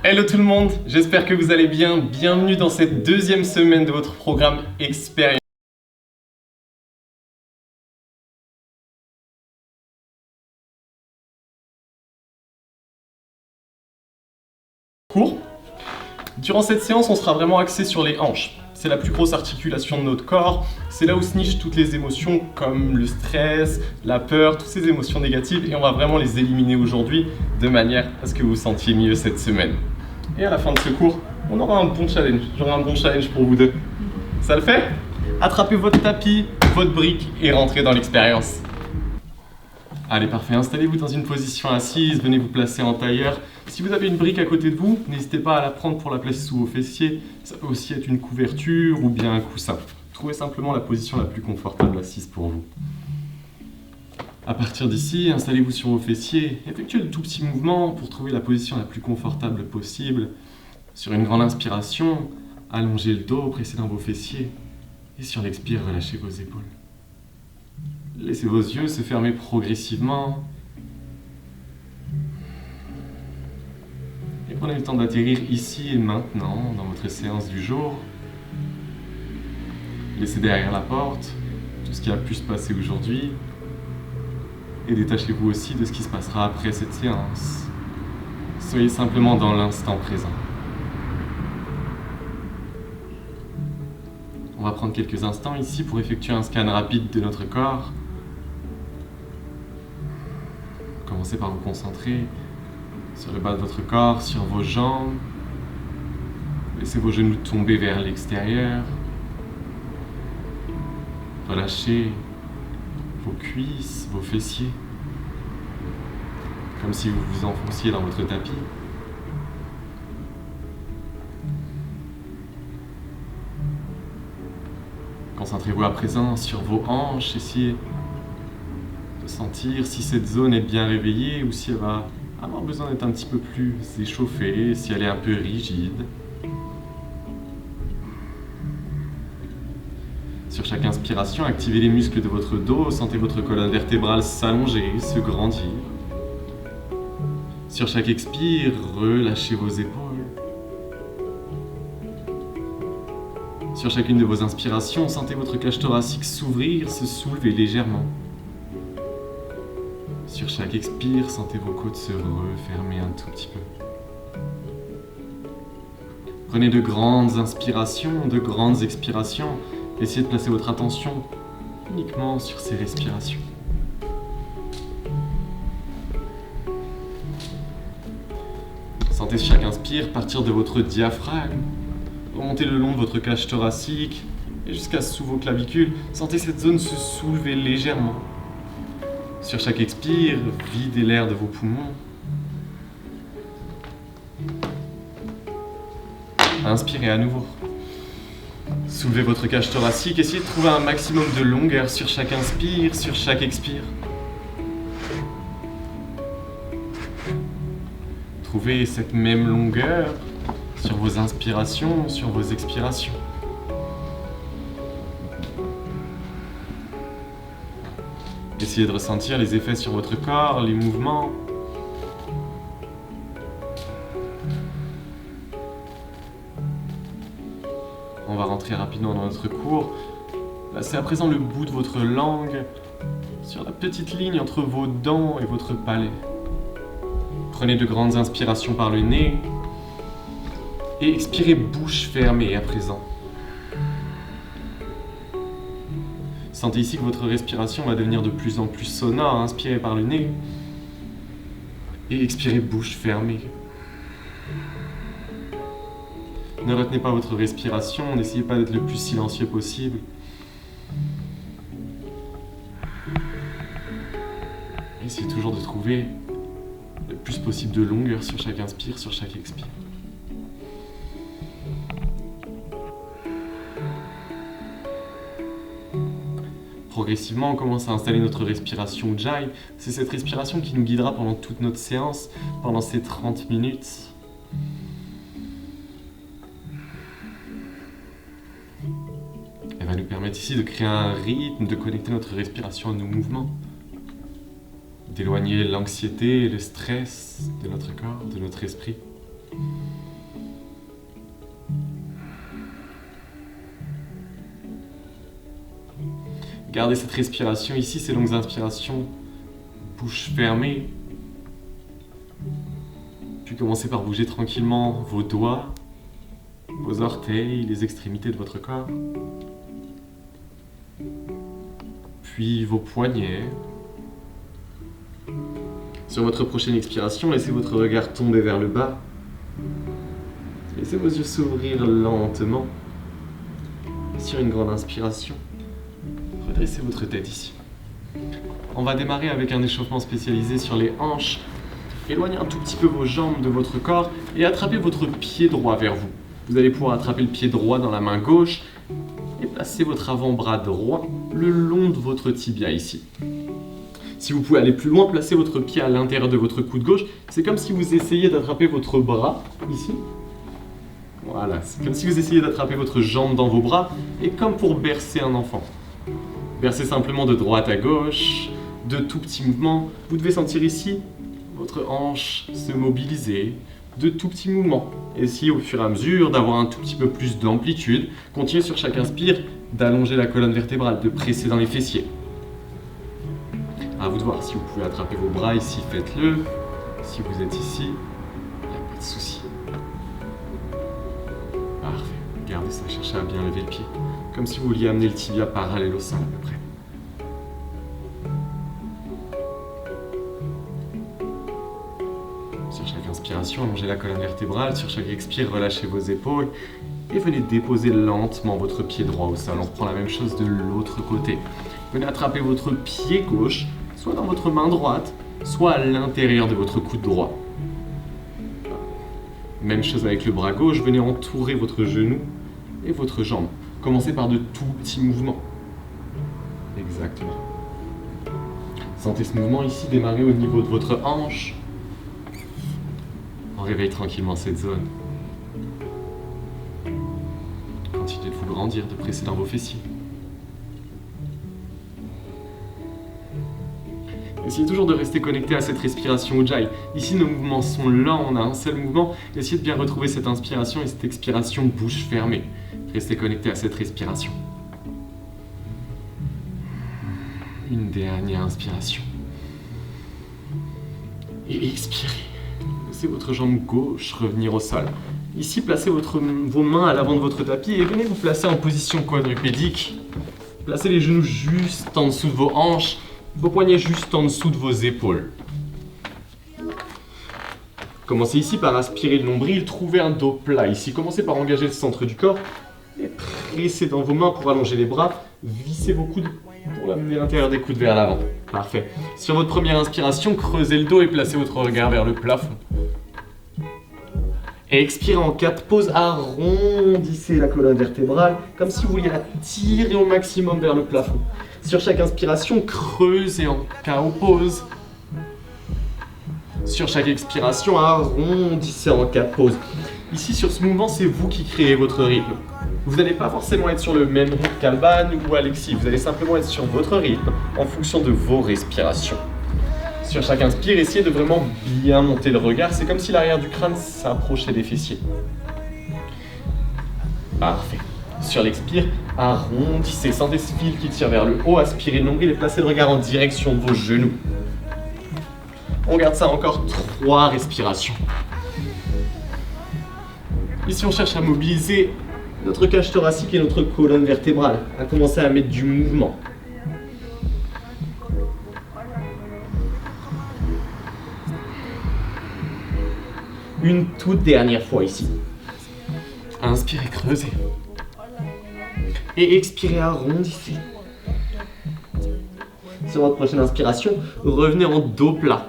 Hello tout le monde, j'espère que vous allez bien. Bienvenue dans cette deuxième semaine de votre programme Expérience. Durant cette séance, on sera vraiment axé sur les hanches. C'est la plus grosse articulation de notre corps, c'est là où se nichent toutes les émotions comme le stress, la peur, toutes ces émotions négatives et on va vraiment les éliminer aujourd'hui de manière à ce que vous vous sentiez mieux cette semaine. Et à la fin de ce cours, on aura un bon challenge. J'aurai un bon challenge pour vous deux. Ça le fait? Attrapez votre tapis, votre brique et rentrez dans l'expérience. Allez, parfait. Installez-vous dans une position assise, venez vous placer en tailleur. Si vous avez une brique à côté de vous, n'hésitez pas à la prendre pour la placer sous vos fessiers. Ça peut aussi être une couverture ou bien un coussin. Trouvez simplement la position la plus confortable assise pour vous. À partir d'ici, installez-vous sur vos fessiers. Effectuez de tout petits mouvements pour trouver la position la plus confortable possible. Sur une grande inspiration, allongez le dos, pressez dans vos fessiers. Et sur l'expire, relâchez vos épaules. Laissez vos yeux se fermer progressivement. Et prenez le temps d'atterrir ici et maintenant dans votre séance du jour. Laissez derrière la porte tout ce qui a pu se passer aujourd'hui. Et détachez-vous aussi de ce qui se passera après cette séance. Soyez simplement dans l'instant présent. On va prendre quelques instants ici pour effectuer un scan rapide de notre corps. Commencez par vous concentrer sur le bas de votre corps, sur vos jambes. Laissez vos genoux tomber vers l'extérieur. Relâchez vos cuisses, vos fessiers, comme si vous vous enfonciez dans votre tapis. Concentrez-vous à présent sur vos hanches, essayez de sentir si cette zone est bien réveillée ou si elle va avoir besoin d'être un petit peu plus échauffée, si elle est un peu rigide. Sur chaque inspiration, activez les muscles de votre dos, sentez votre colonne vertébrale s'allonger, se grandir. Sur chaque expire, relâchez vos épaules. Sur chacune de vos inspirations, sentez votre cage thoracique s'ouvrir, se soulever légèrement. Sur chaque expire, sentez vos côtes se refermer un tout petit peu. Prenez de grandes inspirations, de grandes expirations. Essayez de placer votre attention uniquement sur ces respirations. Sentez chaque inspire partir de votre diaphragme, remonter le long de votre cage thoracique et jusqu'à sous vos clavicules. Sentez cette zone se soulever légèrement. Sur chaque expire, videz l'air de vos poumons. Inspirez à nouveau. Soulevez votre cage thoracique, essayez de trouver un maximum de longueur sur chaque inspire, sur chaque expire. Trouvez cette même longueur sur vos inspirations, sur vos expirations. Essayez de ressentir les effets sur votre corps, les mouvements. On va rentrer rapidement dans notre cours. Placez à présent le bout de votre langue sur la petite ligne entre vos dents et votre palais. Prenez de grandes inspirations par le nez et expirez bouche fermée à présent. Sentez ici que votre respiration va devenir de plus en plus sonore. Inspirez par le nez et expirez bouche fermée. Ne retenez pas votre respiration, n'essayez pas d'être le plus silencieux possible. Essayez toujours de trouver le plus possible de longueur sur chaque inspire, sur chaque expire. Progressivement, on commence à installer notre respiration Ujjayi. C'est cette respiration qui nous guidera pendant toute notre séance, pendant ces 30 minutes. Elle va nous permettre ici de créer un rythme, de connecter notre respiration à nos mouvements, d'éloigner l'anxiété et le stress de notre corps, de notre esprit. Gardez cette respiration ici, ces longues inspirations, bouche fermée. Puis commencez par bouger tranquillement vos doigts, vos orteils, les extrémités de votre corps. Puis vos poignets. Sur votre prochaine expiration, laissez votre regard tomber vers le bas. Laissez vos yeux s'ouvrir lentement. Et sur une grande inspiration, redressez votre tête ici. On va démarrer avec un échauffement spécialisé sur les hanches. Éloignez un tout petit peu vos jambes de votre corps et attrapez votre pied droit vers vous. Vous allez pouvoir attraper le pied droit dans la main gauche et placer votre avant-bras droit le long de votre tibia ici. Si vous pouvez aller plus loin, placez votre pied à l'intérieur de votre coude gauche. C'est comme si vous essayiez d'attraper votre bras ici. Voilà, c'est comme si vous essayiez d'attraper votre jambe dans vos bras et comme pour bercer un enfant. Bercez simplement de droite à gauche, de tout petits mouvements. Vous devez sentir ici votre hanche se mobiliser, de tout petits mouvements. Essayez au fur et à mesure d'avoir un tout petit peu plus d'amplitude. Continuez sur chaque inspire d'allonger la colonne vertébrale, de presser dans les fessiers. À vous de voir, si vous pouvez attraper vos bras ici, faites-le. Si vous êtes ici, il n'y a pas de souci. Parfait, gardez ça, cherchez à bien lever le pied. Comme si vous vouliez amener le tibia parallèle au sol à peu près. Sur chaque inspiration, allongez la colonne vertébrale. Sur chaque expire, relâchez vos épaules. Et venez déposer lentement votre pied droit au sol. On reprend la même chose de l'autre côté. Venez attraper votre pied gauche, soit dans votre main droite, soit à l'intérieur de votre coude droit. Même chose avec le bras gauche, venez entourer votre genou et votre jambe. Commencez par de tout petits mouvements. Exactement. Sentez ce mouvement ici démarrer au niveau de votre hanche. On réveille tranquillement cette zone. Continuez de vous grandir, de presser dans vos fessiers. Essayez toujours de rester connecté à cette respiration Ujjayi. Ici, nos mouvements sont lents, on a un seul mouvement. Essayez de bien retrouver cette inspiration et cette expiration bouche fermée. Restez connecté à cette respiration. Une dernière inspiration. Et expirez. Laissez votre jambe gauche revenir au sol. Ici, placez vos mains à l'avant de votre tapis et venez vous placer en position quadrupédique. Placez les genoux juste en dessous de vos hanches. Vos poignets juste en dessous de vos épaules. Commencez ici par aspirer le nombril, trouvez un dos plat. Ici, commencez par engager le centre du corps et pressez dans vos mains pour allonger les bras. Vissez vos coudes pour amener l'intérieur des coudes vers l'avant. Parfait. Sur votre première inspiration, creusez le dos et placez votre regard vers le plafond. Et expirez en 4 pauses, arrondissez la colonne vertébrale comme si vous vouliez la tirer au maximum vers le plafond. Sur chaque inspiration, creusez en KO pause. Sur chaque expiration, arrondissez en 4 pauses. Ici, sur ce mouvement, c'est vous qui créez votre rythme. Vous n'allez pas forcément être sur le même rythme qu'Alban ou Alexis. Vous allez simplement être sur votre rythme en fonction de vos respirations. Sur chaque inspire, essayez de vraiment bien monter le regard. C'est comme si l'arrière du crâne s'approchait des fessiers. Parfait. Sur l'expire, arrondissez. Sentez ce fil qui tire vers le haut. Aspirez le nombril et placez le regard en direction de vos genoux. On garde ça encore 3 respirations. Ici, on cherche à mobiliser notre cage thoracique et notre colonne vertébrale, à commencer à mettre du mouvement. Une toute dernière fois ici. Inspirez, creusez. Et expirez, arrondissez. Sur votre prochaine inspiration, revenez en dos plat.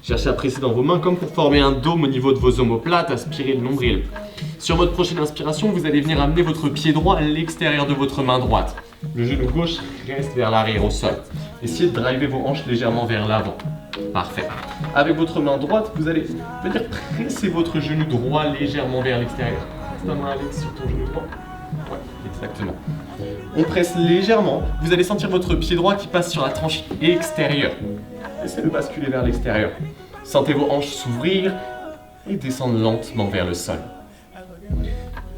Cherchez à presser dans vos mains comme pour former un dôme au niveau de vos omoplates, aspirez le nombril. Sur votre prochaine inspiration, vous allez venir amener votre pied droit à l'extérieur de votre main droite. Le genou gauche reste vers l'arrière au sol. Essayez de driver vos hanches légèrement vers l'avant. Parfait. Avec votre main droite, vous allez venir presser votre genou droit légèrement vers l'extérieur. Ta main Alex sur ton genou droit. Ouais, exactement. On presse légèrement. Vous allez sentir votre pied droit qui passe sur la tranche extérieure. Essayez de basculer vers l'extérieur. Sentez vos hanches s'ouvrir et descendre lentement vers le sol.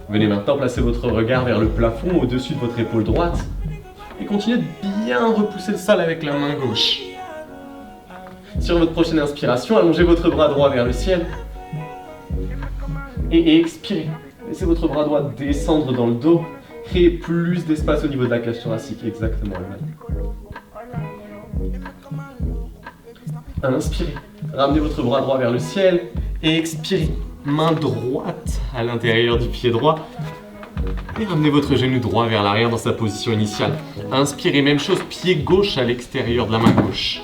Venez maintenant placer votre regard vers le plafond au-dessus de votre épaule droite et continuez de bien repousser le sol avec la main gauche. Sur votre prochaine inspiration, allongez votre bras droit vers le ciel. Et expirez. Laissez votre bras droit descendre dans le dos. Créez plus d'espace au niveau de la cage thoracique. Exactement. Inspirez. Ramenez votre bras droit vers le ciel. Et expirez. Main droite à l'intérieur du pied droit. Et ramenez votre genou droit vers l'arrière dans sa position initiale. Inspirez, même chose, pied gauche à l'extérieur de la main gauche.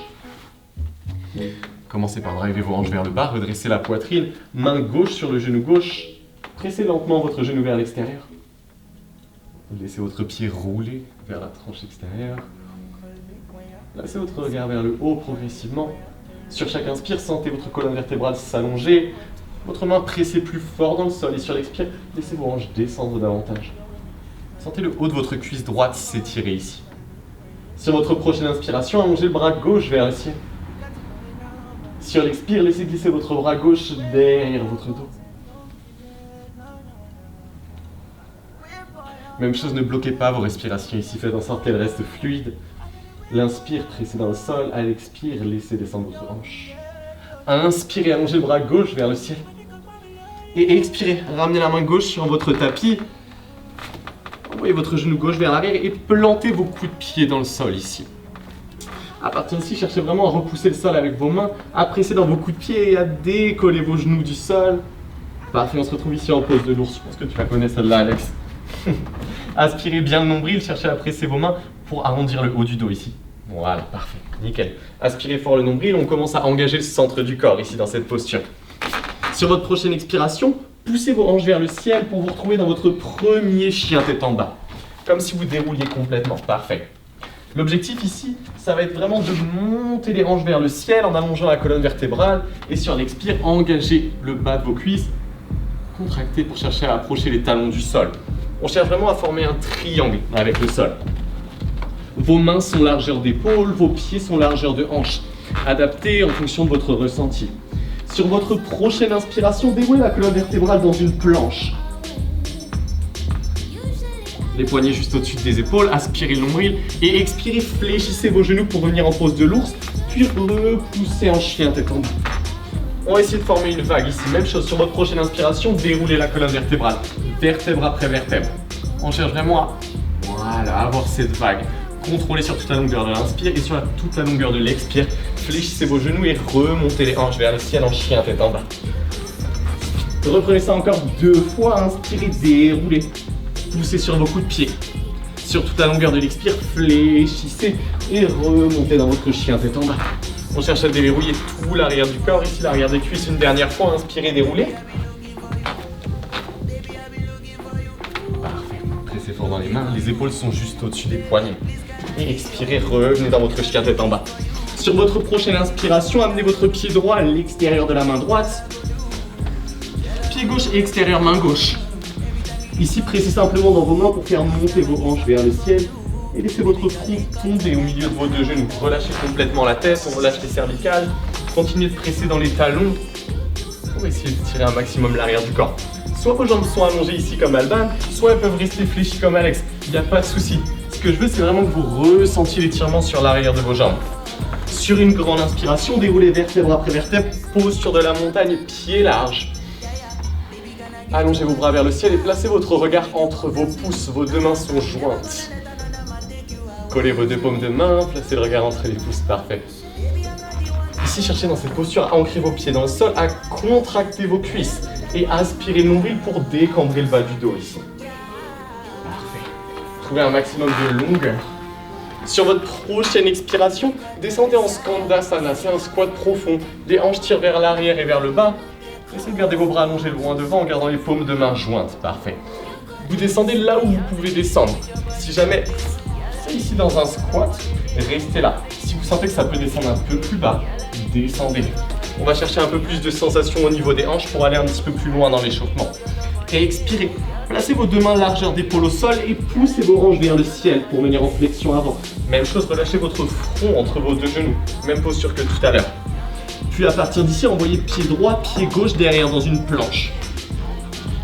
Commencez par driver vos hanches vers le bas, redressez la poitrine, main gauche sur le genou gauche. Pressez lentement votre genou vers l'extérieur. Laissez votre pied rouler vers la tranche extérieure. Laissez votre regard vers le haut progressivement. Sur chaque inspire, sentez votre colonne vertébrale s'allonger. Votre main pressée plus fort dans le sol et sur l'expire, laissez vos hanches descendre davantage. Sentez le haut de votre cuisse droite s'étirer ici. Sur votre prochaine inspiration, allongez le bras gauche vers le ciel. Sur l'expire, laissez glisser votre bras gauche derrière votre dos. Même chose, ne bloquez pas vos respirations ici, faites en sorte qu'elles restent fluides. L'inspire, pressez dans le sol. À l'expire, laissez descendre votre hanche. Inspirez, allongez le bras gauche vers le ciel. Et expirez, ramenez la main gauche sur votre tapis. Envoyez votre genou gauche vers l'arrière et plantez vos coups de pied dans le sol ici. À partir d'ici, cherchez vraiment à repousser le sol avec vos mains, à presser dans vos coups de pied et à décoller vos genoux du sol. Parfait, on se retrouve ici en pose de l'ours. Je pense que tu la connais celle-là, Alex. Aspirez bien le nombril, cherchez à presser vos mains pour arrondir le haut du dos ici. Voilà, parfait, nickel. Aspirez fort le nombril, on commence à engager le centre du corps ici dans cette posture. Sur votre prochaine expiration, poussez vos hanches vers le ciel pour vous retrouver dans votre premier chien tête en bas. Comme si vous dérouliez complètement, parfait. L'objectif ici, ça va être vraiment de monter les hanches vers le ciel en allongeant la colonne vertébrale et sur l'expire, engager le bas de vos cuisses, contractez pour chercher à approcher les talons du sol. On cherche vraiment à former un triangle avec le sol. Vos mains sont largeur d'épaule, vos pieds sont largeur de hanche. Adaptez en fonction de votre ressenti. Sur votre prochaine inspiration, déroulez la colonne vertébrale dans une planche. Les poignets juste au-dessus des épaules, aspirez le nombril et expirez, fléchissez vos genoux pour revenir en pose de l'ours, puis repoussez en chien tête en bas. On va essayer de former une vague ici. Même chose sur votre prochaine inspiration, déroulez la colonne vertébrale, vertèbre après vertèbre. On cherche vraiment à avoir cette vague. Contrôlez sur toute la longueur de l'inspire et sur toute la longueur de l'expire. Fléchissez vos genoux et remontez les hanches vers le ciel en chien tête en bas. Reprenez ça encore 2 fois, inspirez, déroulez. Poussez sur vos coups de pied. Sur toute la longueur de l'expire, fléchissez et remontez dans votre chien tête en bas. On cherche à déverrouiller tout l'arrière du corps, ici l'arrière des cuisses une dernière fois, inspirez, déroulez. Parfait, pressez fort dans les mains, les épaules sont juste au-dessus des poignets. Et expirez, revenez dans votre chien tête en bas. Sur votre prochaine inspiration, amenez votre pied droit à l'extérieur de la main droite. Pied gauche et extérieur main gauche. Ici, pressez simplement dans vos mains pour faire monter vos hanches vers le ciel. Et laissez votre front tomber au milieu de vos 2 genoux. Relâchez complètement la tête, on relâche les cervicales. Continuez de presser dans les talons. On va essayer de tirer un maximum l'arrière du corps. Soit vos jambes sont allongées ici comme Alban, soit elles peuvent rester fléchies comme Alex. Il n'y a pas de souci. Ce que je veux, c'est vraiment que vous ressentiez l'étirement sur l'arrière de vos jambes. Sur une grande inspiration, déroulez vertèbre après vertèbre, posture de la montagne, pieds larges. Allongez vos bras vers le ciel et placez votre regard entre vos pouces. Vos 2 mains sont jointes. Collez vos 2 paumes de main, placez le regard entre les pouces, parfait. Ici, cherchez dans cette posture à ancrer vos pieds dans le sol, à contracter vos cuisses et aspirez le nombril pour décambrer le bas du dos ici. Parfait. Trouvez un maximum de longueur. Sur votre prochaine expiration, descendez en Skandasana, c'est un squat profond. Les hanches tirent vers l'arrière et vers le bas. Essayez de garder vos bras allongés loin devant en gardant les paumes de main jointes, parfait. Vous descendez là où vous pouvez descendre. Si jamais c'est ici dans un squat, restez là. Si vous sentez que ça peut descendre un peu plus bas, descendez. On va chercher un peu plus de sensation au niveau des hanches pour aller un petit peu plus loin dans l'échauffement. Et expirez. Placez vos 2 mains largeur d'épaule au sol et poussez vos hanches vers le ciel pour venir en flexion avant. Même chose, relâchez votre front entre vos 2 genoux. Même posture que tout à l'heure. Puis à partir d'ici, envoyez pied droit, pied gauche derrière dans une planche.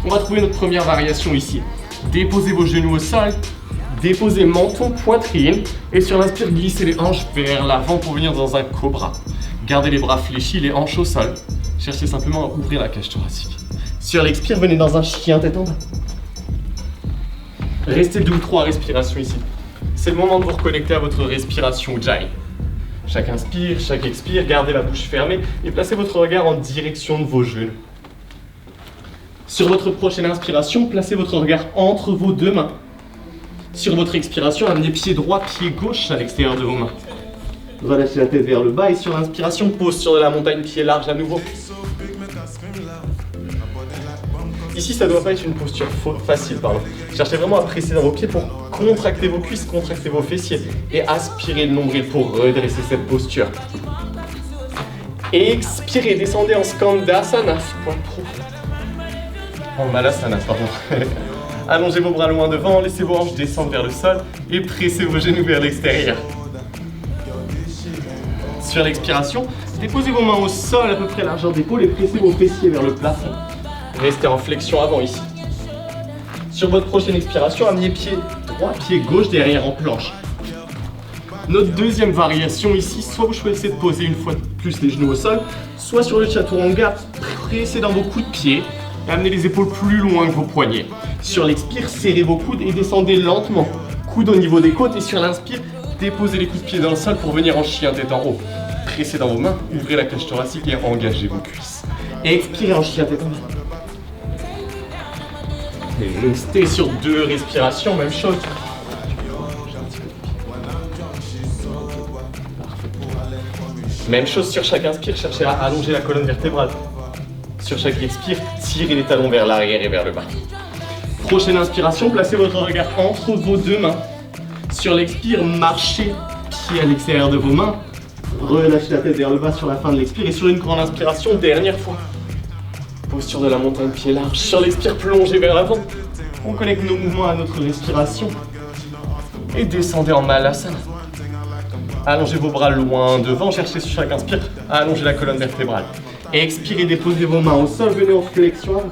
On va trouver notre première variation ici. Déposez vos genoux au sol, Déposez menton, poitrine. Et sur l'inspire, glissez les hanches vers l'avant pour venir dans un cobra. Gardez les bras fléchis, les hanches au sol. Cherchez simplement à ouvrir la cage thoracique. Sur l'expire, venez dans un chien tête en bas. Restez 2 ou 3 respirations ici. C'est le moment de vous reconnecter à votre respiration Ujjayi. Chaque inspire, chaque expire, gardez la bouche fermée et placez votre regard en direction de vos genoux. Sur votre prochaine inspiration, placez votre regard entre vos 2 mains. Sur votre expiration, amenez pied droit, pied gauche à l'extérieur de vos mains. Relâchez la tête vers le bas et sur l'inspiration, pose sur de la montagne, pied large à nouveau. Ici, ça ne doit pas être une posture facile, pardon. Cherchez vraiment à presser dans vos pieds pour contracter vos cuisses, contracter vos fessiers et aspirer le nombril pour redresser cette posture. Expirez, descendez en Skandasana, point profond. En Malasana, pardon. Allongez vos bras loin devant, laissez vos hanches descendre vers le sol et pressez vos genoux vers l'extérieur. Sur l'expiration, déposez vos mains au sol à peu près largeur d'épaule et pressez vos fessiers vers le plafond. Restez en flexion avant ici. Sur votre prochaine expiration, amenez pied droit, pied gauche derrière en planche. Notre deuxième variation ici, soit vous choisissez de poser une fois de plus les genoux au sol, soit sur le chaturanga, pressez dans vos coudes de pied et amenez les épaules plus loin que vos poignets. Sur l'expire, serrez vos coudes et descendez lentement. Coudes au niveau des côtes et sur l'inspire, déposez les coups de pied dans le sol pour venir en chien tête en haut. Pressez dans vos mains, ouvrez la cage thoracique et engagez vos cuisses. Et expirez en chien tête en haut. Et restez sur 2 respirations, même chose. Même chose sur chaque inspire, cherchez à allonger la colonne vertébrale. Sur chaque expire, tirez les talons vers l'arrière et vers le bas. Prochaine inspiration, placez votre regard entre vos 2 mains. Sur l'expire, marchez pied à l'extérieur de vos mains. Relâchez la tête vers le bas sur la fin de l'expire et sur une grande inspiration, dernière fois. Posture de la montagne, pied large. Sur l'expire, plongez vers l'avant. On connecte nos mouvements à notre respiration. Et descendez en Malasana. Allongez vos bras loin devant, cherchez sur chaque inspire à allonger la colonne vertébrale. Et expirez, déposez vos mains au sol, venez en flexion avant.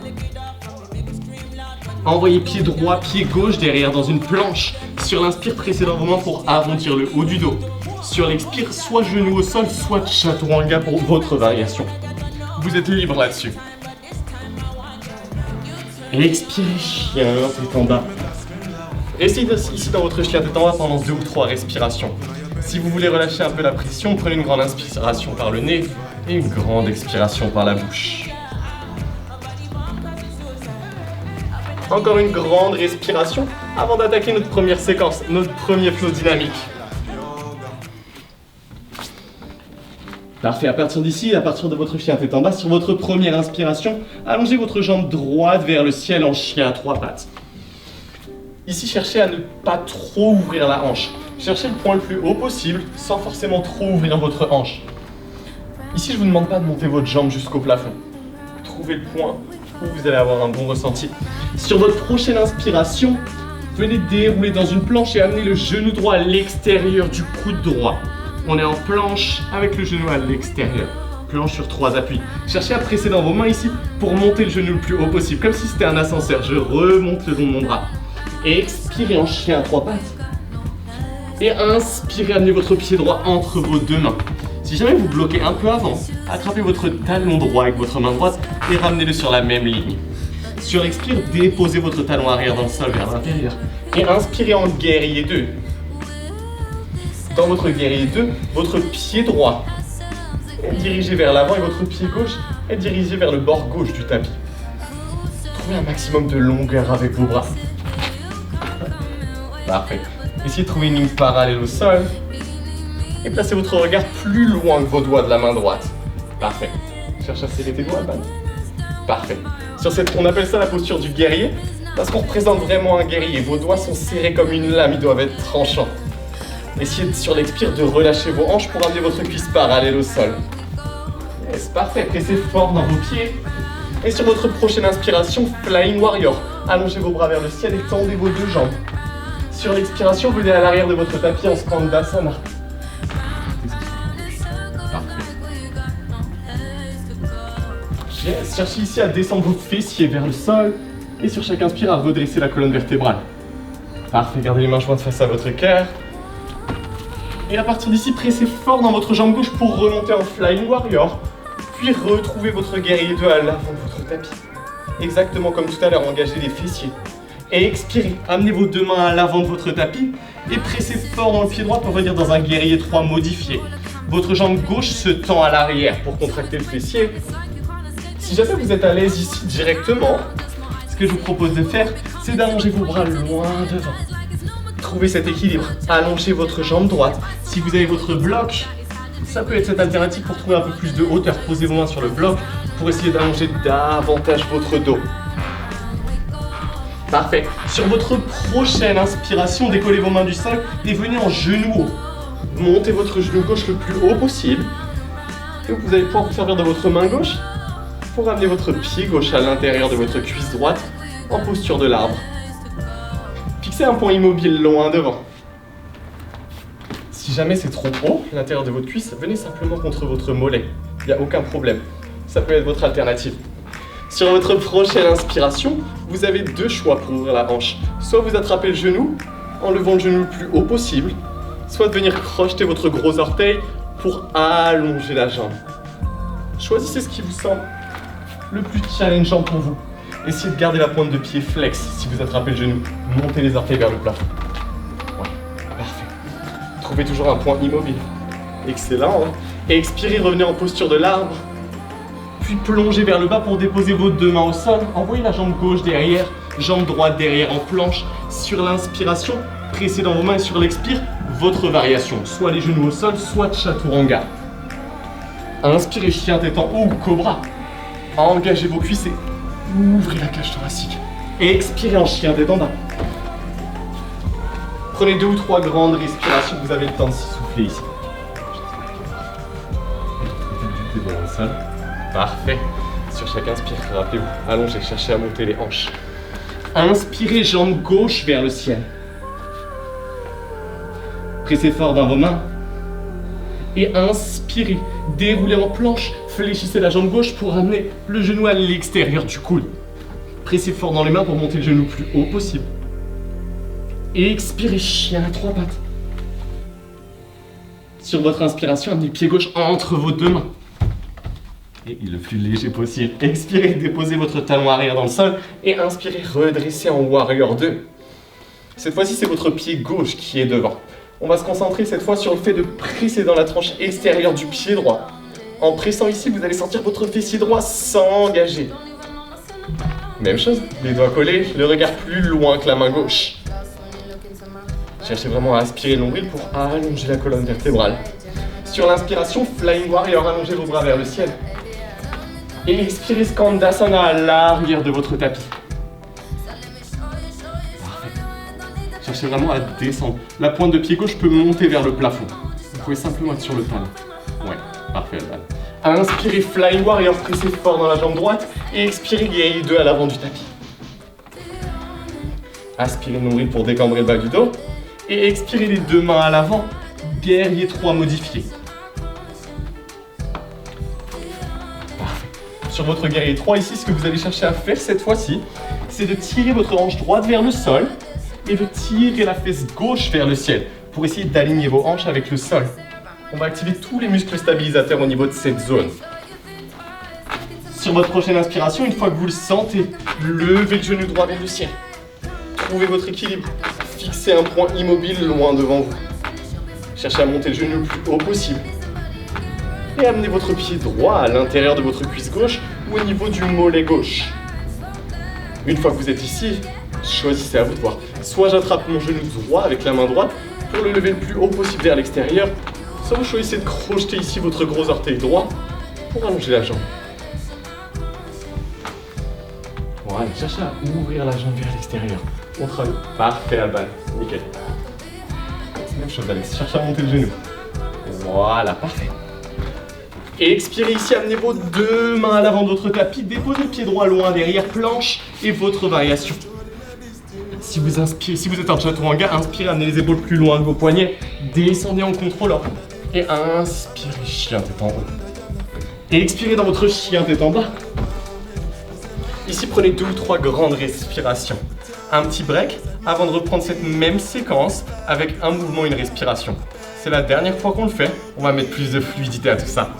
Envoyez pied droit, pied gauche derrière dans une planche. Sur l'inspire, pressez dans vos mains pour arrondir le haut du dos. Sur l'expire, soit genou au sol, soit chaturanga pour votre variation. Vous êtes libre là-dessus. Expirez, chien tête en bas. Restez ici dans votre chien tête en bas pendant 2 ou 3 respirations. Si vous voulez relâcher un peu la pression, prenez une grande inspiration par le nez et une grande expiration par la bouche. Encore une grande respiration avant d'attaquer notre première séquence, notre premier flow dynamique. Parfait, à partir d'ici, à partir de votre chien tête en bas, sur votre première inspiration, allongez votre jambe droite vers le ciel en chien à 3 pattes. Ici, cherchez à ne pas trop ouvrir la hanche. Cherchez le point le plus haut possible, sans forcément trop ouvrir votre hanche. Ici, je ne vous demande pas de monter votre jambe jusqu'au plafond. Trouvez le point où vous allez avoir un bon ressenti. Sur votre prochaine inspiration, venez dérouler dans une planche et amener le genou droit à l'extérieur du coude droit. On est en planche avec le genou à l'extérieur. Planche sur 3 appuis. Cherchez à presser dans vos mains ici pour monter le genou le plus haut possible, comme si c'était un ascenseur. Je remonte le long de mon bras. Et expirez en chien à 3 pattes. Et inspirez, amenez votre pied droit entre vos 2 mains. Si jamais vous bloquez un peu avant, attrapez votre talon droit avec votre main droite et ramenez-le sur la même ligne. Sur l'expire, déposez votre talon arrière dans le sol vers l'intérieur. Et inspirez en guerrier 2. Dans votre guerrier 2, votre pied droit est dirigé vers l'avant et votre pied gauche est dirigé vers le bord gauche du tapis. Trouvez un maximum de longueur avec vos bras. Parfait. Essayez de trouver une ligne parallèle au sol et placez votre regard plus loin que vos doigts de la main droite. Parfait. Cherche à serrer tes doigts, Alban. Parfait. Sur cette, on appelle ça la posture du guerrier parce qu'on représente vraiment un guerrier. Vos doigts sont serrés comme une lame, ils doivent être tranchants. Essayez sur l'expire de relâcher vos hanches pour amener votre cuisse parallèle au sol. Yes, parfait. Pressez fort dans vos pieds. Et sur votre prochaine inspiration, Flying Warrior. Allongez vos bras vers le ciel et tendez vos 2 jambes. Sur l'expiration, venez à l'arrière de votre tapis en Skandasana. Parfait. Yes, cherchez ici à descendre vos fessiers vers le sol et sur chaque inspire à redresser la colonne vertébrale. Parfait, gardez les mains jointes face à votre cœur. Et à partir d'ici, pressez fort dans votre jambe gauche pour remonter en Flying Warrior. Puis retrouvez votre guerrier 2 à l'avant de votre tapis. Exactement comme tout à l'heure, engagez les fessiers. Et expirez, amenez vos deux mains à l'avant de votre tapis et pressez fort dans le pied droit pour venir dans un guerrier 3 modifié. Votre jambe gauche se tend à l'arrière pour contracter le fessier. Si jamais vous êtes à l'aise ici directement, ce que je vous propose de faire, c'est d'allonger vos bras loin devant. Trouvez cet équilibre, allongez votre jambe droite. Si vous avez votre bloc, ça peut être cette alternative pour trouver un peu plus de hauteur. Posez vos mains sur le bloc pour essayer d'allonger davantage votre dos. Parfait. Sur votre prochaine inspiration, décollez vos mains du sol et venez en genou haut. Montez votre genou gauche le plus haut possible. Et vous allez pouvoir vous servir de votre main gauche pour amener votre pied gauche à l'intérieur de votre cuisse droite en posture de l'arbre. Fixez un point immobile loin devant. Si jamais c'est trop haut, l'intérieur de votre cuisse, venez simplement contre votre mollet. Il n'y a aucun problème. Ça peut être votre alternative. Sur votre prochaine inspiration, vous avez deux choix pour ouvrir la hanche. Soit vous attrapez le genou en levant le genou le plus haut possible, soit de venir crocheter votre gros orteil pour allonger la jambe. Choisissez ce qui vous semble le plus challengeant pour vous. Essayez de garder la pointe de pied flex si vous attrapez le genou. Montez les orteils vers le plafond. Voilà, parfait. Trouvez toujours un point immobile. Excellent, hein? Et expirez, revenez en posture de l'arbre. Puis plongez vers le bas pour déposer vos deux mains au sol. Envoyez la jambe gauche derrière, jambe droite derrière en planche. Sur l'inspiration, pressez dans vos mains et sur l'expire, votre variation. Soit les genoux au sol, soit chaturanga. Inspirez, chien tête en haut ou cobra. Engagez vos cuisses et ouvrez la cage thoracique. Et expirez en chien tête en bas. Prenez 2 ou 3 grandes respirations, vous avez le temps de s'essouffler ici. Dans le sol. Parfait. Sur chaque inspire, rappelez-vous, allongez, cherchez à monter les hanches. Inspirez, jambe gauche vers le ciel. Pressez fort dans vos mains. Et inspirez, déroulez en planche, fléchissez la jambe gauche pour amener le genou à l'extérieur du coude. Pressez fort dans les mains pour monter le genou le plus haut possible. Et expirez, chien à 3 pattes. Sur votre inspiration, amenez le pied gauche entre vos deux mains. Et le plus léger possible. Expirez, déposez votre talon arrière dans le sol. Et inspirez, redressez en Warrior 2. Cette fois-ci, c'est votre pied gauche qui est devant. On va se concentrer cette fois sur le fait de presser dans la tranche extérieure du pied droit. En pressant ici, vous allez sentir votre fessier droit s'engager. Même chose, les doigts collés, le regard plus loin que la main gauche. Cherchez vraiment à aspirer le nombril pour allonger la colonne vertébrale. Sur l'inspiration, Flying Warrior, allongez vos bras vers le ciel. Et expirez, Skandasana à l'arrière de votre tapis. Parfait. Cherchez vraiment à descendre. La pointe de pied gauche peut monter vers le plafond. Vous pouvez simplement être sur le talon. Ouais, parfait, Alban. Inspirez, Flying Warrior, pressez fort dans la jambe droite. Et expirez, guerrier 2 à l'avant du tapis. Aspirez le nombril pour décambrer le bas du dos. Et expirez les deux mains à l'avant. Guerrier 3 modifié. Parfait. Sur votre guerrier 3 ici, ce que vous allez chercher à faire cette fois-ci, c'est de tirer votre hanche droite vers le sol et de tirer la fesse gauche vers le ciel pour essayer d'aligner vos hanches avec le sol. On va activer tous les muscles stabilisateurs au niveau de cette zone. Sur votre prochaine inspiration, une fois que vous le sentez, levez le genou droit vers le ciel. Trouvez votre équilibre. Fixez un point immobile loin devant vous. Cherchez à monter le genou le plus haut possible. Et amenez votre pied droit à l'intérieur de votre cuisse gauche ou au niveau du mollet gauche. Une fois que vous êtes ici, choisissez, à vous de voir. Soit j'attrape mon genou droit avec la main droite pour le lever le plus haut possible vers l'extérieur, soit vous choisissez de crocheter ici votre gros orteil droit pour allonger la jambe. Voilà, cherchez à ouvrir la jambe vers l'extérieur. Contrôle. Parfait, Alban. Nickel. Même chose, Alex. Cherchez à monter le genou. Voilà, parfait. Et expirez ici, amenez vos deux mains à l'avant de votre tapis, déposez le pied droit loin derrière, planche et votre variation. Si vous inspirez, si vous êtes en chaturanga, inspirez, amenez les épaules plus loin de vos poignets, descendez en contrôlant. Et inspirez, chien tête en haut. Et expirez dans votre chien tête en bas. Ici, prenez 2 ou 3 grandes respirations. Un petit break avant de reprendre cette même séquence avec un mouvement et une respiration. C'est la dernière fois qu'on le fait, on va mettre plus de fluidité à tout ça.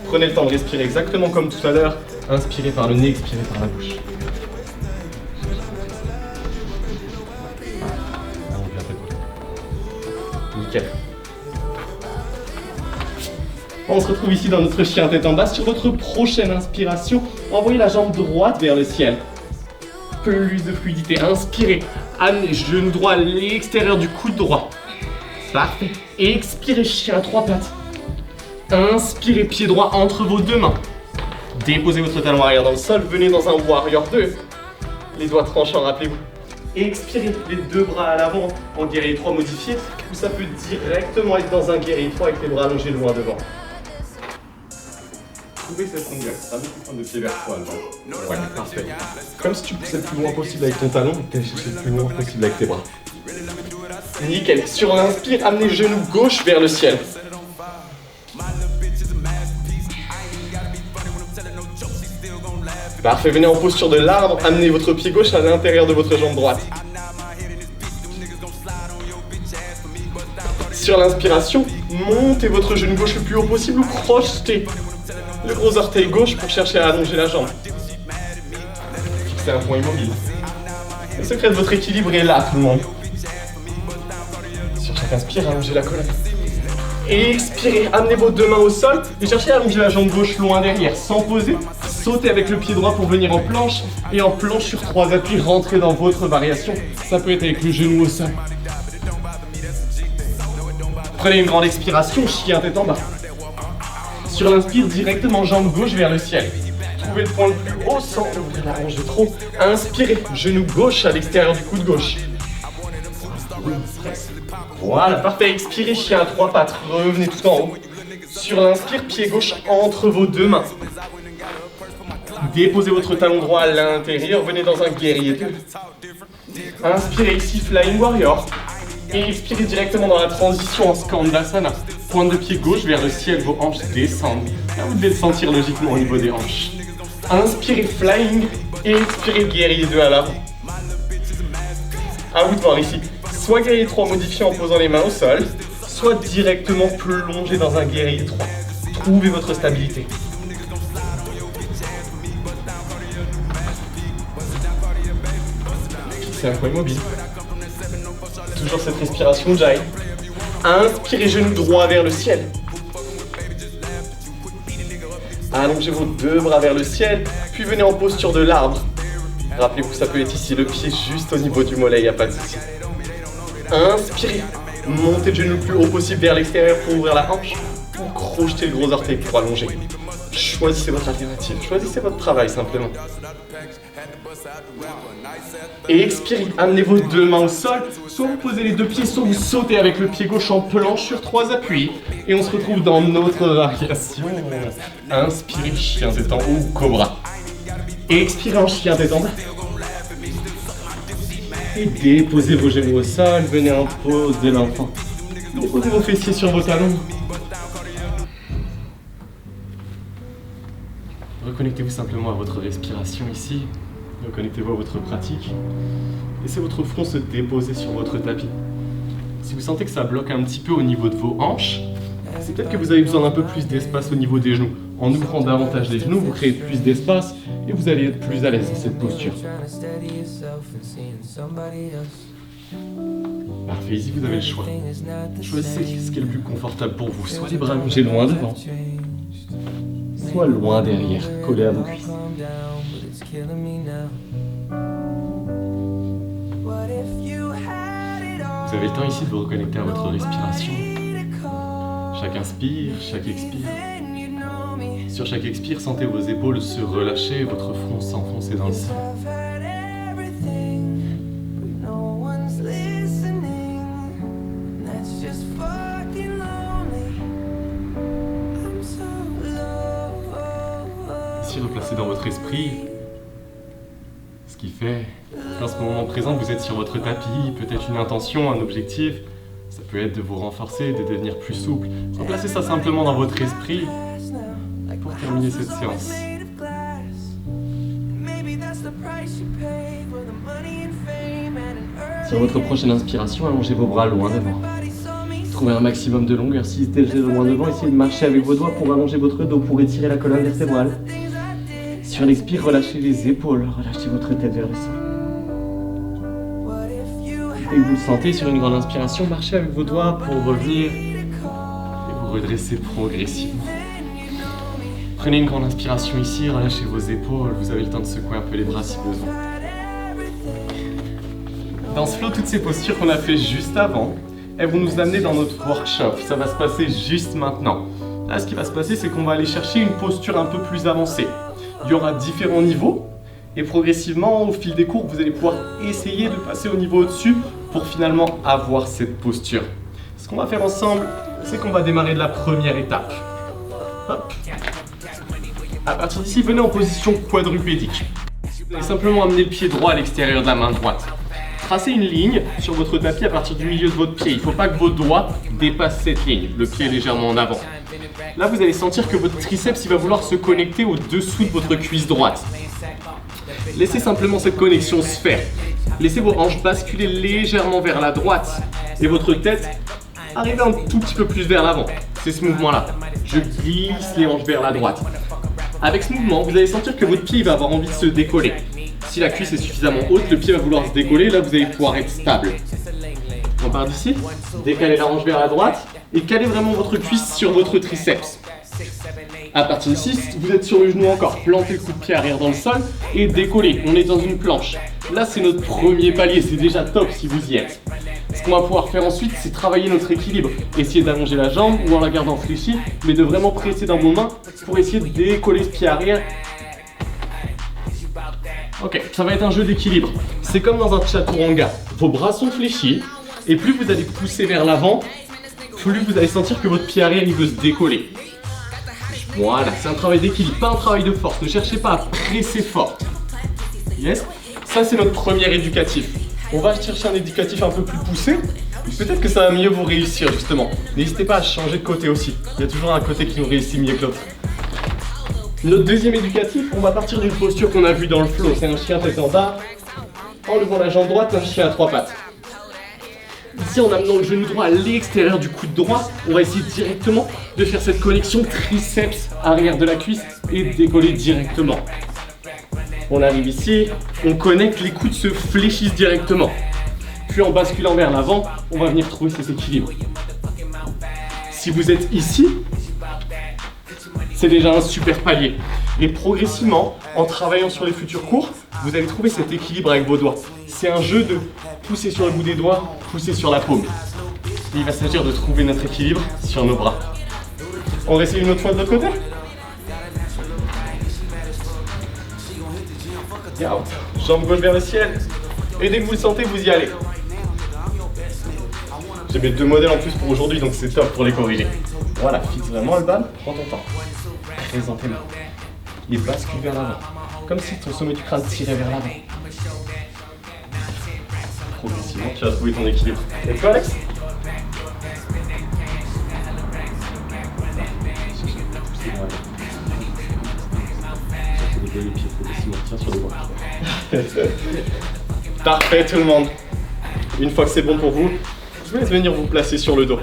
Prenez le temps de respirer exactement comme tout à l'heure. Inspirez par le nez, expirez par la bouche. Nickel. On se retrouve ici dans notre chien tête en bas. Sur votre prochaine inspiration, envoyez la jambe droite vers le ciel. Plus de fluidité. Inspirez. Amenez genou droit à l'extérieur du coude droit. Parfait. Expirez, chien à 3 pattes. Inspirez, pied droit entre vos 2 mains. Déposez votre talon arrière dans le sol. Venez dans un Warrior 2. Les doigts tranchants, rappelez-vous. Expirez les 2 bras à l'avant en guerrier 3 modifié. Ou ça peut directement être dans un guerrier 3 avec les bras allongés loin devant. Trouvez cette longueur, ça va beaucoup de pied vers toi. Ouais, parfait. Comme si tu poussais le plus loin possible avec ton talon, tu allais chercher le plus loin possible avec tes bras. Nickel. Sur l'inspire, amenez le genou gauche vers le ciel. Parfait, venez en posture de l'arbre, amenez votre pied gauche à l'intérieur de votre jambe droite. Sur l'inspiration, montez votre genou gauche le plus haut possible ou crochetez le gros orteil gauche pour chercher à allonger la jambe. Fixez un point immobile. Le secret de votre équilibre est là, tout le monde. Sur chaque inspire, allongez la colonne. Expirez, amenez vos 2 mains au sol et cherchez à allonger la jambe gauche loin derrière, sans poser. Sautez avec le pied droit pour venir en planche et en planche sur 3 appuis, rentrez dans votre variation. Ça peut être avec le genou au sol. Prenez une grande expiration, chien tête en bas. Sur l'inspire, directement jambe gauche vers le ciel. Trouvez le point le plus haut sans ouvrir la hanche de trop. Inspirez, genou gauche à l'extérieur du coude gauche. Voilà, parfait. Expirez, chien à 3 pattes. Revenez tout en haut. Sur l'inspire, pied gauche entre vos 2 mains. Déposez votre talon droit à l'intérieur. Venez dans un guerrier 2. Inspirez ici, Flying Warrior. Et expirez directement dans la transition en Skandasana. Pointe de pied gauche vers le ciel, vos hanches descendent. Là, vous devez le sentir logiquement au niveau des hanches. Inspirez Flying et expirez guerrier 2 à l'avant. À vous de voir ici. Soit guerrier 3 modifié en posant les mains au sol, soit directement plongé dans un guerrier 3. Trouvez votre stabilité. Fixez un point immobile. Toujours cette respiration Jai. Inspirez genou droit vers le ciel. Allongez vos 2 bras vers le ciel, puis venez en posture de l'arbre. Rappelez-vous, ça peut être ici, le pied juste au niveau du mollet, il n'y a pas de souci. Inspirez, montez le genou le plus haut possible vers l'extérieur pour ouvrir la hanche, ou crochetez le gros orteil pour allonger. Choisissez votre alternative, choisissez votre travail simplement. Et expirez, amenez vos 2 mains au sol, soit vous posez les 2 pieds, soit vous sautez avec le pied gauche en planche sur 3 appuis. Et on se retrouve dans notre variation. Inspirez, chien tête en haut ou cobra. Et expirez en chien tête en bas. Et déposez vos genoux au sol, venez en pose de l'enfant. Déposez vos fessiers sur vos talons. Reconnectez-vous simplement à votre respiration ici. Reconnectez-vous à votre pratique. Laissez votre front se déposer sur votre tapis. Si vous sentez que ça bloque un petit peu au niveau de vos hanches, c'est peut-être que vous avez besoin d'un peu plus d'espace au niveau des genoux. En ouvrant davantage les genoux, vous créez plus d'espace et vous allez être plus à l'aise dans cette posture. Parfait, ici vous avez le choix. Choisissez ce qui est le plus confortable pour vous. Soit les bras allongés loin devant, soit loin derrière, collés à vos cuisses. Vous avez le temps ici de vous reconnecter à votre respiration. Chaque inspire, chaque expire. Sur chaque expire, sentez vos épaules se relâcher, votre front s'enfoncer dans le sol. Ici, replacez dans votre esprit ce qui fait qu'en ce moment présent, vous êtes sur votre tapis, peut-être une intention, un objectif. Ça peut être de vous renforcer, de devenir plus souple. Replacez ça simplement dans votre esprit pour terminer cette séance. Sur votre prochaine inspiration, allongez vos bras loin devant. Trouvez un maximum de longueur. Si vous êtes loin devant, essayez de marcher avec vos doigts pour allonger votre dos, pour étirer la colonne vertébrale. Sur l'expire, relâchez les épaules, relâchez votre tête vers le sol. Et vous le sentez sur une grande inspiration, marchez avec vos doigts pour revenir et vous redresser progressivement. Prenez une grande inspiration ici, relâchez vos épaules, vous avez le temps de secouer un peu les bras si besoin. Dans ce flow, toutes ces postures qu'on a fait juste avant, elles vont nous amener dans notre workshop. Ça va se passer juste maintenant. Là, ce qui va se passer, c'est qu'on va aller chercher une posture un peu plus avancée. Il y aura différents niveaux et progressivement, au fil des cours, vous allez pouvoir essayer de passer au niveau au-dessus pour finalement avoir cette posture. Ce qu'on va faire ensemble, c'est qu'on va démarrer de la première étape. Hop. À partir d'ici, venez en position quadrupédique. Vous allez simplement amener le pied droit à l'extérieur de la main droite. Tracez une ligne sur votre tapis à partir du milieu de votre pied. Il ne faut pas que vos doigts dépassent cette ligne, le pied légèrement en avant. Là, vous allez sentir que votre triceps il va vouloir se connecter au-dessous de votre cuisse droite. Laissez simplement cette connexion se faire. Laissez vos hanches basculer légèrement vers la droite et votre tête arriver un tout petit peu plus vers l'avant. C'est ce mouvement-là. Je glisse les hanches vers la droite. Avec ce mouvement, vous allez sentir que votre pied va avoir envie de se décoller. Si la cuisse est suffisamment haute, le pied va vouloir se décoller. Là, vous allez pouvoir être stable. On part d'ici. Décalez la hanche vers la droite et calez vraiment votre cuisse sur votre triceps. À partir d'ici, vous êtes sur le genou encore. Plantez le coup de pied arrière dans le sol et décollez. On est dans une planche. Là, c'est notre premier palier. C'est déjà top si vous y êtes. Ce qu'on va pouvoir faire ensuite, c'est travailler notre équilibre. Essayer d'allonger la jambe ou en la gardant fléchie, mais de vraiment presser dans vos mains pour essayer de décoller ce pied arrière. Ok, ça va être un jeu d'équilibre. C'est comme dans un chaturanga. Vos bras sont fléchis et plus vous allez pousser vers l'avant, plus vous allez sentir que votre pied arrière il veut se décoller. Voilà, c'est un travail d'équilibre, pas un travail de force. Ne cherchez pas à presser fort. Yes. Ça, c'est notre premier éducatif. On va chercher un éducatif un peu plus poussé. Peut-être que ça va mieux vous réussir, justement. N'hésitez pas à changer de côté aussi. Il y a toujours un côté qui nous réussit mieux que l'autre. Notre deuxième éducatif, on va partir d'une posture qu'on a vue dans le flow. C'est un chien tête en bas, en levant la jambe droite, un chien à trois pattes. Ici, en amenant le genou droit à l'extérieur du coude droit, on va essayer directement de faire cette connexion triceps arrière de la cuisse et décoller directement. On arrive ici, on connecte, les coudes se fléchissent directement. Puis en basculant vers l'avant, on va venir trouver cet équilibre. Si vous êtes ici, c'est déjà un super palier. Et progressivement, en travaillant sur les futurs cours, vous allez trouver cet équilibre avec vos doigts. C'est un jeu de pousser sur le bout des doigts, pousser sur la paume. Et il va s'agir de trouver notre équilibre sur nos bras. On va essayer une autre fois de l'autre côté. Jambe gauche vers le ciel. Et dès que vous le sentez, vous y allez. J'ai mis 2 modèles en plus pour aujourd'hui, donc c'est top pour les corriger. Voilà, fixe vraiment le bal, prends ton temps. Présente tes mains. Et bascule vers l'avant. Comme si ton sommet du crâne tirait vers l'avant. Progressivement, tu vas trouver ton équilibre. Let's go, Alex. Les pieds progressivement, tiens sur les bras. Parfait tout le monde. Une fois que c'est bon pour vous, je vous laisse venir vous placer sur le dos.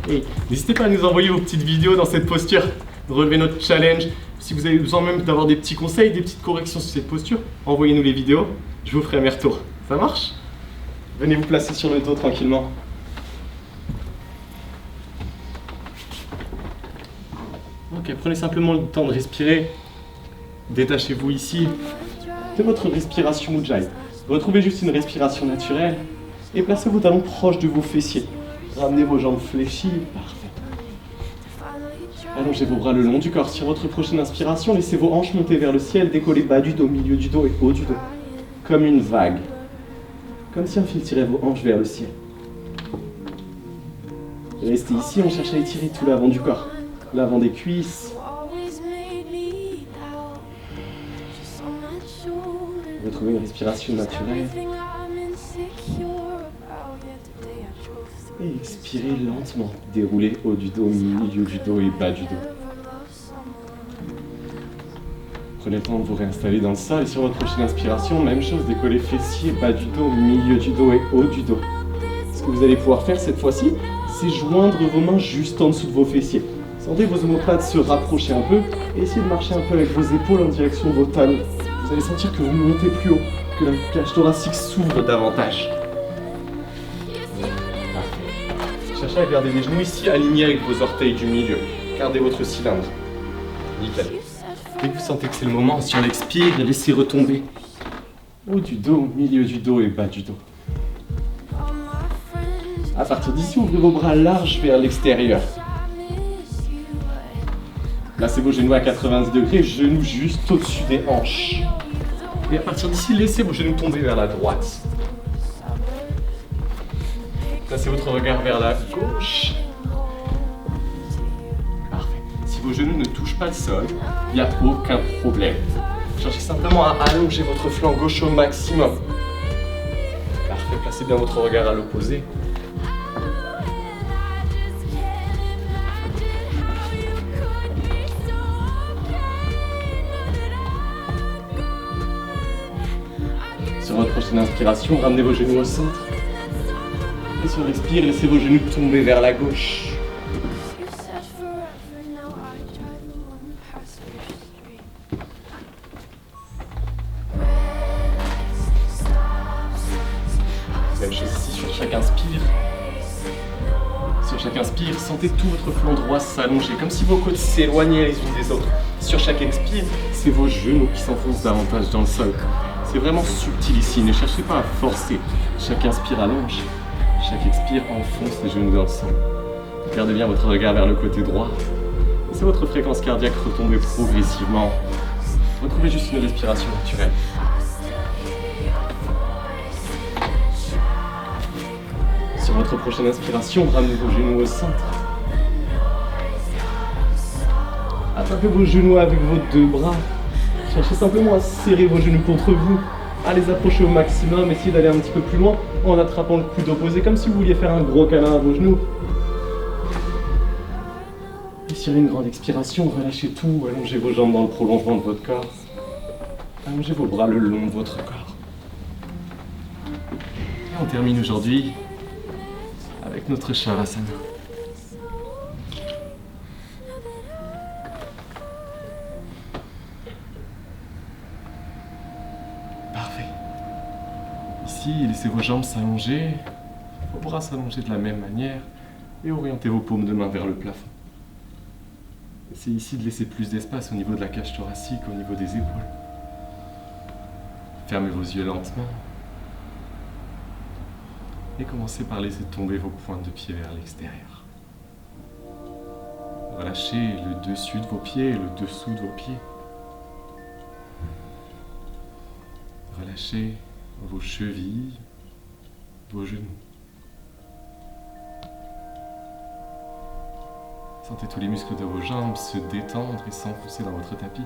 Et n'hésitez pas à nous envoyer vos petites vidéos dans cette posture, relever notre challenge. Si vous avez besoin même d'avoir des petits conseils, des petites corrections sur cette posture, envoyez-nous les vidéos, je vous ferai mes retours. Ça marche? Venez vous placer sur le dos tranquillement. Ok, prenez simplement le temps de respirer. Détachez-vous ici de votre respiration Ujjayi. Retrouvez juste une respiration naturelle et placez vos talons proches de vos fessiers. Ramenez vos jambes fléchies, parfait. Allongez vos bras le long du corps. Sur votre prochaine inspiration, laissez vos hanches monter vers le ciel, décollez bas du dos, milieu du dos et haut du dos. Comme une vague. Comme si un fil tirait vos hanches vers le ciel. Restez ici, on cherche à étirer tout l'avant du corps. L'avant des cuisses. Retrouvez une respiration naturelle. Et expirez lentement. Déroulez haut du dos, milieu du dos et bas du dos. Prenez le temps de vous réinstaller dans le sol et sur votre prochaine inspiration, même chose, décollez fessiers, bas du dos, milieu du dos et haut du dos. Ce que vous allez pouvoir faire cette fois-ci, c'est joindre vos mains juste en dessous de vos fessiers. Sentez vos omoplates se rapprocher un peu et essayez de marcher un peu avec vos épaules en direction de vos talons. Vous allez sentir que vous montez plus haut, que la cage thoracique s'ouvre davantage. Parfait. Cherchez à garder les genoux ici alignés avec vos orteils du milieu. Gardez votre cylindre. Nickel. Dès que vous sentez que c'est le moment, sur l'expire, laissez retomber. Haut du dos, milieu du dos et bas du dos. À partir d'ici, ouvrez vos bras larges vers l'extérieur. Placez vos genoux à 90 degrés, genoux juste au-dessus des hanches. Et à partir d'ici, laissez vos genoux tomber vers la droite. Placez votre regard vers la gauche. Parfait. Si vos genoux ne touchent pas le sol, il n'y a aucun problème. Cherchez simplement à allonger votre flanc gauche au maximum. Parfait. Placez bien votre regard à l'opposé. Sur votre prochaine inspiration, ramenez vos genoux au centre. Et sur l'expire, laissez vos genoux tomber vers la gauche. Même chose ici sur chaque inspire. Sur chaque inspire, sentez tout votre flanc droit s'allonger, comme si vos côtes s'éloignaient les unes des autres. Sur chaque expire, c'est vos genoux qui s'enfoncent davantage dans le sol. C'est vraiment subtil ici, ne cherchez pas à forcer. Chaque inspire allonge, chaque expire enfonce les genoux dans le sol. Gardez bien votre regard vers le côté droit. Laissez votre fréquence cardiaque retomber progressivement. Retrouvez juste une respiration naturelle. Sur votre prochaine inspiration, ramenez vos genoux au centre. Attrapez vos genoux avec vos deux bras. Cherchez simplement à serrer vos genoux contre vous, à les approcher au maximum, essayez d'aller un petit peu plus loin en attrapant le coude opposé, comme si vous vouliez faire un gros câlin à vos genoux. Et sur une grande expiration, relâchez tout, allongez vos jambes dans le prolongement de votre corps. Allongez vos bras le long de votre corps. Et on termine aujourd'hui avec notre Shavasana. Parfait. Ici, laissez vos jambes s'allonger, vos bras s'allonger de la même manière et orientez vos paumes de main vers le plafond. Essayez ici de laisser plus d'espace au niveau de la cage thoracique, au niveau des épaules. Fermez vos yeux lentement et commencez par laisser tomber vos pointes de pied vers l'extérieur. Relâchez le dessus de vos pieds et le dessous de vos pieds. Relâchez vos chevilles, vos genoux. Sentez tous les muscles de vos jambes se détendre et s'enfoncer dans votre tapis.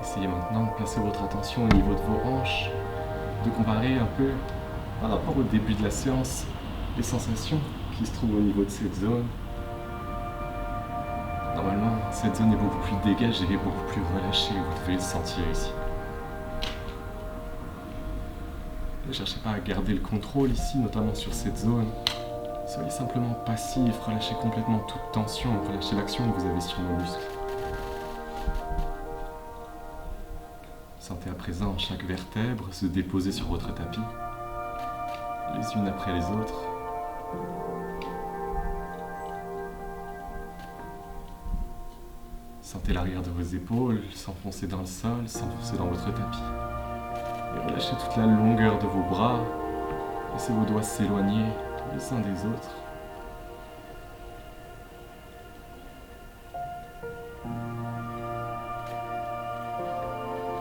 Essayez maintenant de placer votre attention au niveau de vos hanches, de comparer un peu par rapport au début de la séance les sensations qui se trouvent au niveau de cette zone. Normalement, cette zone est beaucoup plus dégagée et beaucoup plus relâchée, vous devez le sentir ici. Ne cherchez pas à garder le contrôle ici, notamment sur cette zone. Soyez simplement passif, relâchez complètement toute tension, relâchez l'action que vous avez sur vos muscles. Sentez à présent chaque vertèbre se déposer sur votre tapis, les unes après les autres. Sentez l'arrière de vos épaules s'enfoncer dans le sol, s'enfoncer dans votre tapis. Et relâchez toute la longueur de vos bras. Laissez vos doigts s'éloigner les uns des autres.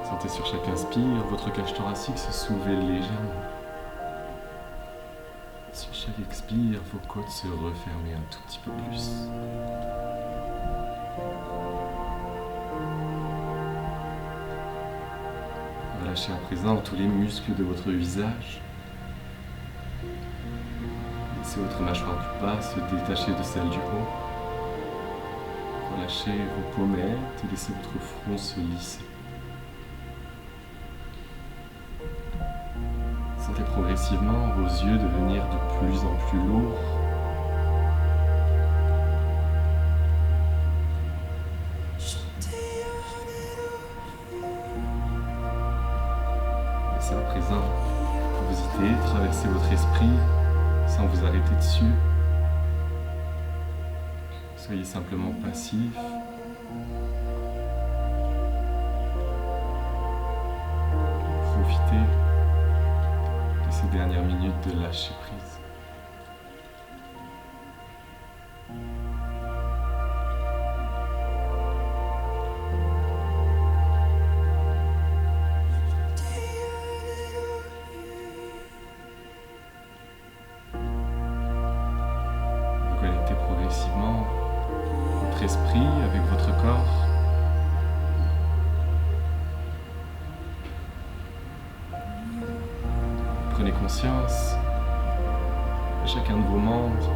Sentez sur chaque inspire votre cage thoracique se soulever légèrement. Sur chaque expire, vos côtes se refermer un tout petit peu plus. Relâchez à présent tous les muscles de votre visage. Laissez votre mâchoire du bas se détacher de celle du haut. Relâchez vos pommettes et laissez votre front se lisser. Sentez progressivement vos yeux devenir de plus en plus lourds. Laissez à présent vos idées traverser votre esprit sans vous arrêter dessus. Soyez simplement passif. Profitez de ces dernières minutes de lâcher prise. Vous connectez progressivement votre esprit avec votre corps. Prenez conscience de chacun de vos membres,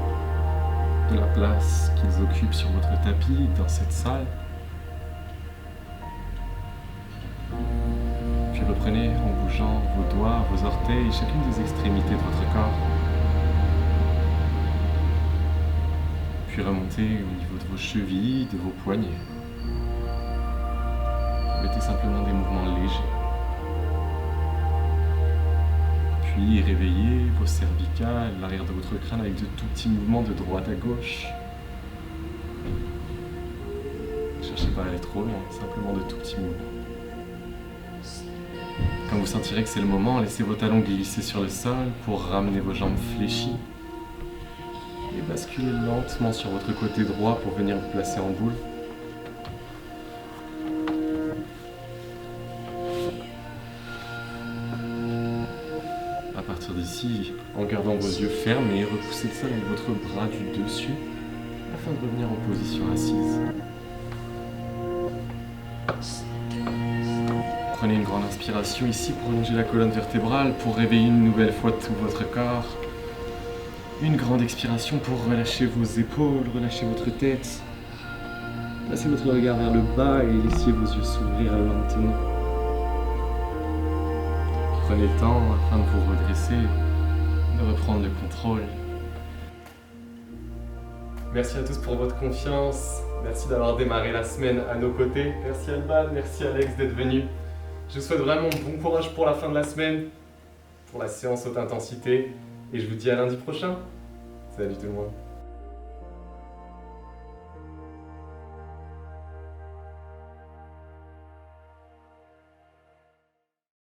de la place qu'ils occupent sur votre tapis dans cette salle. Puis reprenez en bougeant vos doigts, vos orteils, chacune des extrémités de votre corps. Puis remontez au niveau de vos chevilles, de vos poignets. Mettez simplement des mouvements légers. Puis réveillez vos cervicales, l'arrière de votre crâne avec de tout petits mouvements de droite à gauche. Ne cherchez pas à aller trop loin, simplement de tout petits mouvements. Quand vous sentirez que c'est le moment, laissez vos talons glisser sur le sol pour ramener vos jambes fléchies. Et basculez lentement sur votre côté droit pour venir vous placer en boule. À partir d'ici, en gardant vos yeux fermés, repoussez le sol avec votre bras du dessus afin de revenir en position assise. Prenez une grande inspiration ici pour allonger la colonne vertébrale, pour réveiller une nouvelle fois tout votre corps. Une grande expiration pour relâcher vos épaules, relâcher votre tête. Placez votre regard vers le bas et laissez vos yeux s'ouvrir lentement. Prenez le temps afin de vous redresser, de reprendre le contrôle. Merci à tous pour votre confiance. Merci d'avoir démarré la semaine à nos côtés. Merci Alban, merci Alex d'être venus. Je vous souhaite vraiment bon courage pour la fin de la semaine, pour la séance haute intensité. Et je vous dis à lundi prochain. Salut tout le monde.